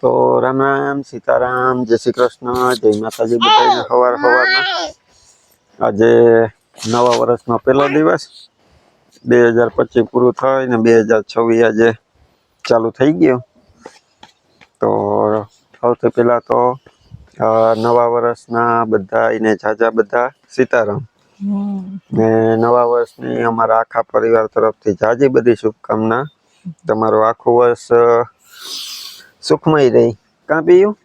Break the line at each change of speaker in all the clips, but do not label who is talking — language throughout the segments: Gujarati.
તો રામ રામ, સીતારામ, જય શ્રી કૃષ્ણ, જય માતાજી બધાને સવારના. આજે નવા વર્ષનો પહેલો દિવસ, 2025 પૂરું થાય ને 2026 આજે ચાલુ થઈ ગયો. તો સૌથી પહેલા તો નવા વર્ષના બધાને ઝાઝા બધા સીતારામ. ને નવા વર્ષની અમારા આખા પરિવાર તરફથી ઝાઝી બધી શુભકામના. તમારું આખું વર્ષ સુખમય રહી. કાં પીયું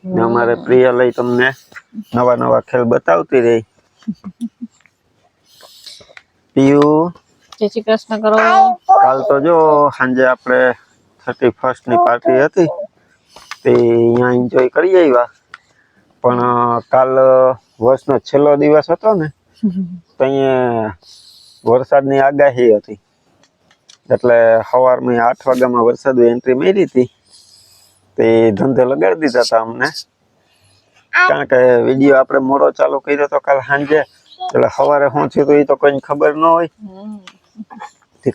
ને અમારે પ્રિય લઈ તમને નવા નવા ખેલ બતાવતી રહી. પીયું
જય શ્રી કૃષ્ણ કરો.
કાલ તો જો સાંજે આપણે 31st ની પાર્ટી હતી તે અહીંયા એન્જોય કરી આવ્યા. પણ કાલ વર્ષનો છેલ્લો દિવસ હતો ને તો અહીંયા વરસાદની આગાહી હતી, એટલે સવારમાં 8 વાગ્યામાં વરસાદ એન્ટ્રી મારી હતી. તે ધંધે લગાડી દીધા હતા અમને, કારણ કે વિડીયો આપણે મોડો ચાલુ કર્યો હતો કાલ સાંજે, એટલે સવારે શું થયું એ તો કોઈને ખબર ન હોય.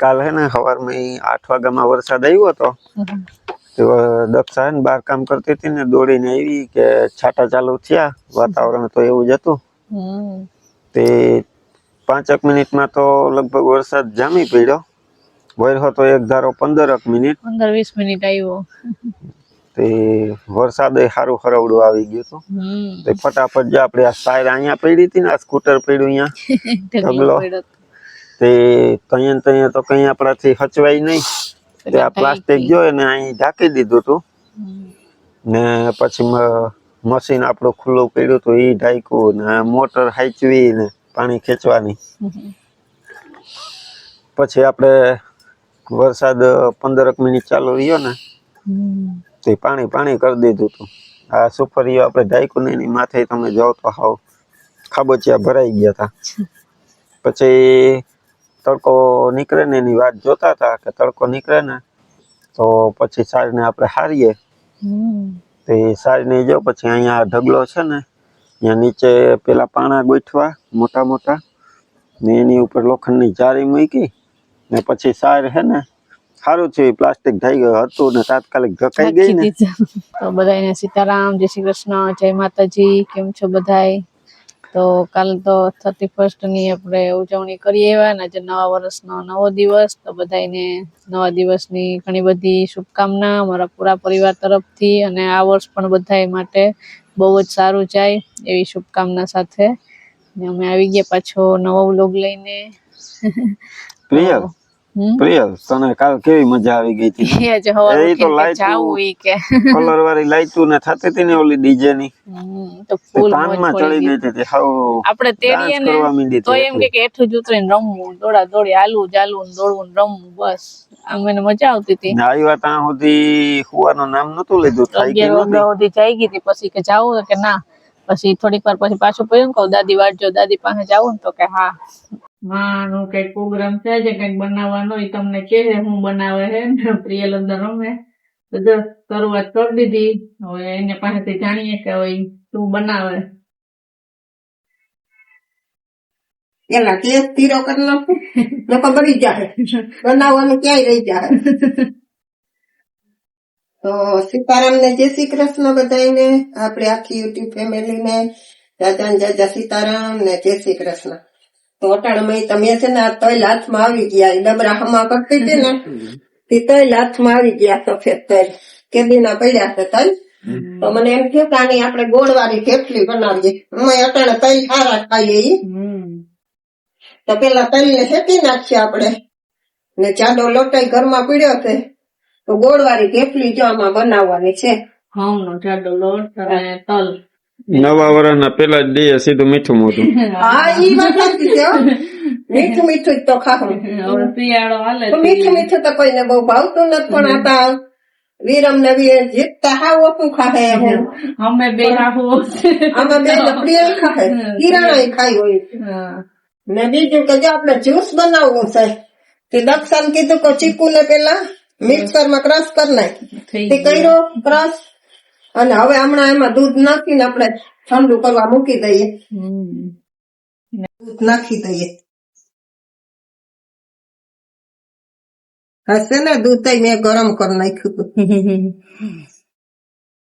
કાલ હે ને સવારમાં 8 વાગ્યામાં વરસાદ આવ્યો હતો. દક્ષા ને બહાર કામ કરતી હતી ને દોડીને આવી કે છાંટા ચાલુ થયા, વાતાવરણ તો એવું જ હતું. તે 5 મિનિટમાં તો લગભગ વરસાદ જામી પડ્યો. વરસો તો એક ધારો 15 મિનિટ
15-20 મિનિટ આવ્યો.
તે વરસાદ સારું હરવડું આવી ગયું હતું. તે ફટાફટ જે આપણે આ સાયર અહીંયા પડી હતી ને, આ સ્કૂટર પડ્યું અહીંયા ઢગલો, તે ત્યાં તો કઈ આપણાથી હચવાય નહીં. તે આ પ્લાસ્ટિક જોઈ ને અહીં ઢાંકી દીધું હતું. ને પછી મશીન આપણું ખુલ્લું પડ્યું હતું, એ ઢાંક્યું ને મોટર હાંચવી ને પાણી ખેંચવાની. પછી આપણે વરસાદ 15 મિનિટ ચાલુ રહ્યો ને તે પાણી કરી દીધું હતું. આ સુફરીઓ આપણે ઢાંક્યું ને એની માથે તમે જાઓ તો હાવ ખાબોચિયા ભરાઈ ગયા હતા. પછી તડકો નીકળે ને એની વાત જોતા હતા કે તડકો નીકળે ને તો પછી સારને આપણે હારીએ. તે સારને જો પછી અહીંયા ઢગલો છે ને, અહીંયા નીચે પેલા પાણા ગોઠવા મોટા મોટા ને એની ઉપર લોખંડની જારી મૂકી ને પછી સાર હે ને સારું છે પ્લાસ્ટિક થઈ ગયું હતું ને તાત્કાલિક ઢકાઈ ગઈ ને.
તો બધાને સીતારામ, જય શ્રી કૃષ્ણ, જય માતાજી. કેમ છો બધાય? તો કાલ તો 31st ની આપણે ઉજવણી કરી આવ્યા ને આજે નવા વર્ષનો નવો દિવસ. તો બધાને નવા દિવસની ઘણી બધી શુભકામના અમારા પૂરા પરિવાર તરફથી, અને આ વર્ષ પણ બધા માટે બહુ જ સારું જાય એવી શુભકામના સાથે. ને અમે આવી ગયા પાછો નવો વ્લોગ લઈને.
પ્રિયલ તને કાલ કેવી મજા આવી ગઈ હતી?
એ તો લાઈટ
કલર વાળી લાઈટો ને થતી હતી ને ઓલી ડીજે ની,
તો ફૂલ
કાનમાં ચડી ગઈ હતી. હાવ
આપણે તેડીએ ને તો એમ કે હેઠું જ ઉતરીને રમવું, દોડા દોડી હાલવું ચાલવું દોડવું રમવું, બસ અમને મજા આવતી હતી.
આવ્યા ત્યાં સુધી હુવાનું નામ નતું લીધું,
11 વાગ્યા સુધી જઈ ગઈ હતી. પછી કે જાવું કે ના, પછી થોડીક વાર પછી પાછું પડ્યું કહું દાદી વાટજો, દાદી પાસે જાવું ને તો કે હા માનું કઈક પ્રોગ્રામ છે જે કઈક બનાવવાનો, એ તમને કે હું બનાવે હે ને પ્રિયલ અંદર રમે. તો જો શરૂઆત કરી દીધી. હવે એને પાસેથી જાણીએ કે હવે શું બનાવે.
એલા કે તીરો કરી નાખું લોકો બળી જાય, બનાવવાનું ક્યાંય રહી જાય. તો સીતારામ ને જય શ્રી કૃષ્ણ બધાને, આપણે આખી યુટ્યુબ ફેમિલી ને જાજા સીતારામ ને જય શ્રી કૃષ્ણ. તો અટાણમાં તમે છે ને આ તૈલ હાથમાં આવી ગયા, ડબરા હમા કરતી હતી ને તે તૈલ હાથમાં આવી ગયા, સફેદ તૈલ કેદીના પડ્યા છે તૈલ. તો મને એમ થયું કે આની આપણે ગોળવાળી થેપલી બનાવીએ. અમે અટાણે તૈલ સારા ખાઈએ. તો પેલા તૈલ ને શેકી નાખીએ આપણે, ને જાડો લોટાઈ ઘરમાં પીડ્યો છે તો ગોળવાળી થેપલી જો આમાં બનાવવાની છે.
ઘઉંનો જાડો લોટ અને તલ.
નવા વર્ષના પેલા જ દે સીધું મીઠું મોઢું.
હા ઈ વાત સાચી છે. મીઠું મીઠું જ તો ખાવું.
શિયાળો હાલે
મીઠું તો કોઈને બહુ ભાવતું નથી, પણ આતા વીરમ ને વીર જીતતા હાવ ઓછું ખાહે.
અમે બે
અમે બે પ્રિય ખાહે, કિરાણા ખાઈ હોય. ને બીજું કે જો આપણે જ્યુસ બનાવવું છે તે દક્ષાને કીધું કે ચીકુ ને પેલા મિક્સર માં ક્રશ કરી નાખ. તે કર્યો ક્રશ, અને હવે હમણાં એમાં દૂધ નાખીને આપણે ઠંડુ કરવા મૂકી દઈએ. દૂધ નાખી દઈએ. હશે ને દૂધ મેં ગરમ કરી નાખ્યું હતું.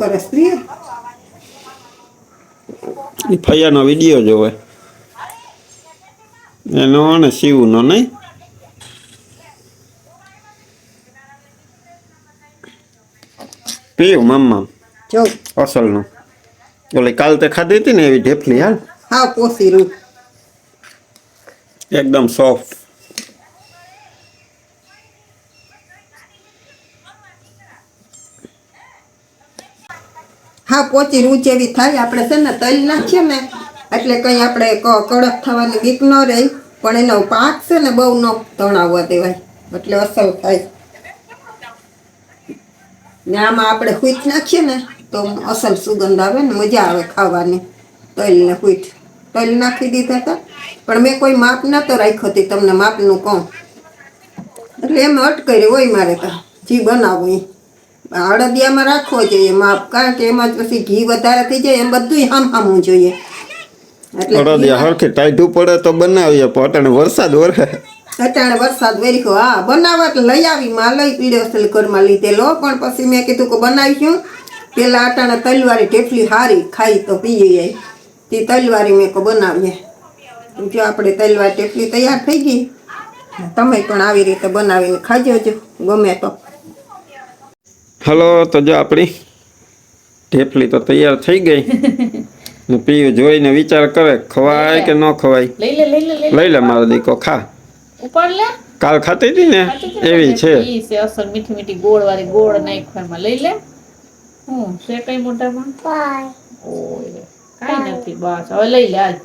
કરે પ્રિય?
એ ફૈયાનો વિડીયો જોવે એનો ને શિવનો નહીં. પીવું મમ્મા
જો
અસલનું. ઓલી કાલ તે ખાધી હતી ને એવી ઢેફલી હાલ
હા પોસી રૂ
એકદમ સોફ્ટ.
હા પોચી રૂ જેવી થાય. આપણે છે ને તલ નાખીએ ને એટલે કઈ આપણે કડક થવાની બીક ન રહી, પણ એનો પાક છે ને બહુ ન તણાવવા દેવાય એટલે અસલ થાય. ને આમાં આપણે હુઈટ નાખીએ ને તો અસલ સુગંધ આવે ને મજા આવે ખાવાની. તલ ને હુઈટ તલ નાખી દીધા હતા, પણ મેં કોઈ માપ નતો રાખ્યો હતી, તમને માપનું કહું એટલે એમ અટકાઈ હોય મારે તો જી બનાવવું એ. અડદિયામાં રાખવો જોઈએ માપ, કારણ કે એમાં પછી ઘી વધારે થઈ જાય, એમ બધું હામવું જોઈએ.
અડદિયા હરખી ટાઈટું પડે તો બનાવીએ, પણ વરસાદ વરે
અટાણે વરસાદ વેરીખો. હા બનાવવા તો લઈ આવી માં લઈ પીડ્યો ઘરમાં લીધેલો, પણ પછી મેં કીધું કે બનાવીશું પેલા અટાણે તલવારી ઢેફલી હારી ખાઈ તો પીએ તે તલવારી મેં કહું બનાવીએ. જો આપણે તલવારી ઢેફલી તૈયાર થઈ ગઈ, તમે પણ આવી રીતે બનાવીને ખાજો જો ગમે તો.
હલો તો જો આપણી ઢેફલી તો તૈયાર થઈ ગઈ ને પીયું જોઈને વિચાર કરે ખવાય કે ન ખવાય. લઈ લે મારો દીકો ખા.
ઉપાડ લે.
કાલ ખાતી હતી ને એવી છે.
ઈ છે અસલ મીઠી મીઠી ગોળ વાળી, ગોળ નાખવામાં લઈ લે. હું છે કઈ મોઢામાં ઓય કાઈ નથી, બસ હવે લઈ લે હાલ.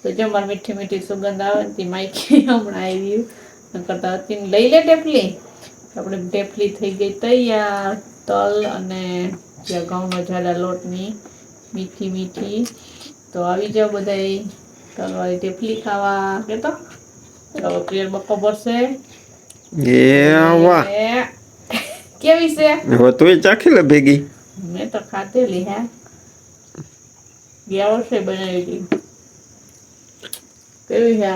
તો જો મારી મીઠી મીઠી સુગંધ આવે ને તે માઈકી હમણાં આવી કરતા હતી. લઈ લે ઢેફલી. આપણે ઢેફલી થઈ ગઈ તૈયાર. તલ અને જે ઘઉંનો જાડા લોટની મીઠી મીઠી. તો આવી જાવ બધાય તલવાળી ઢેફલી ખાવા. કેતો હવે પ્રિયર બક્કો ભરશે.
એ વાહ
કેવી છે?
હવે તું ચાખી લે ભેગી.
મેં તો ખાધેલી હે, ગયા વર્ષે બનાવી હતી. કેવી છે?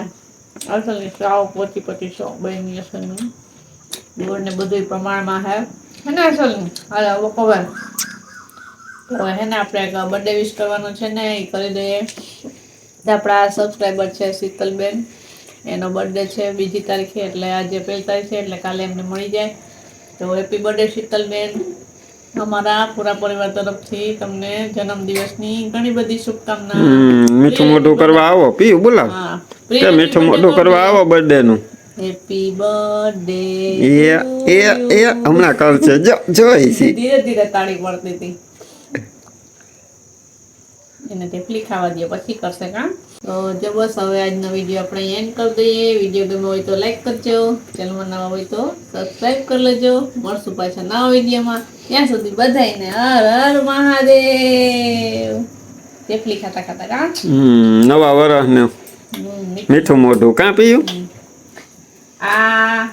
અસલની સાવ પોચી પોચી સો બની અસલની. ગોળ ને બધું પ્રમાણમાં હે ને અસલની. હાલ બક્કો ભર. તો હે ને આપણે બર્થડે વિશ કરવાનો છે ને એ કરી દઈએ. આપણા સબસ્ક્રાઈબર છે શીતલબેન, એનો બર્થડે છે 2 તારીખે, એટલે આજે 1 તારીખ છે એટલે કાલે એમને મળી જાય. તો હેપી બર્થડે શીતલબેન. અમારા પૂરા પરિવાર તરફથી તમને જન્મદિવસની ઘણી બધી શુભકામના.
મીઠું મોઢું કરવા આવો. પીવું બોલાવ.
હા
કે મીઠું મોઢું કરવા આવો બર્થડે નું.
Happy birthday.
એ હમણાં કરશે જો જોઈ છે.
ધીરે ધીરે તાળી પડતી હતી. એને ઢેફલી ખાવા દે પછી કરશે કામ. તો જો બસ હવે આજનો વિડીયો આપણે એન્ડ કરી દઈએ. વિડીયો ગમ્યો હોય તો લાઈક કરજો, ચેનલમાં નવા હોય તો સબસ્ક્રાઈબ કરી લેજો. મળશું પાછા નવા વિડીયોમાં. ત્યાં સુધી બધાયને હર હર મહાદેવ. ઢેફલી ખાતા ખાતા કા
નવા વરસ ને મીઠું મોઢું કાં પીયું.
આ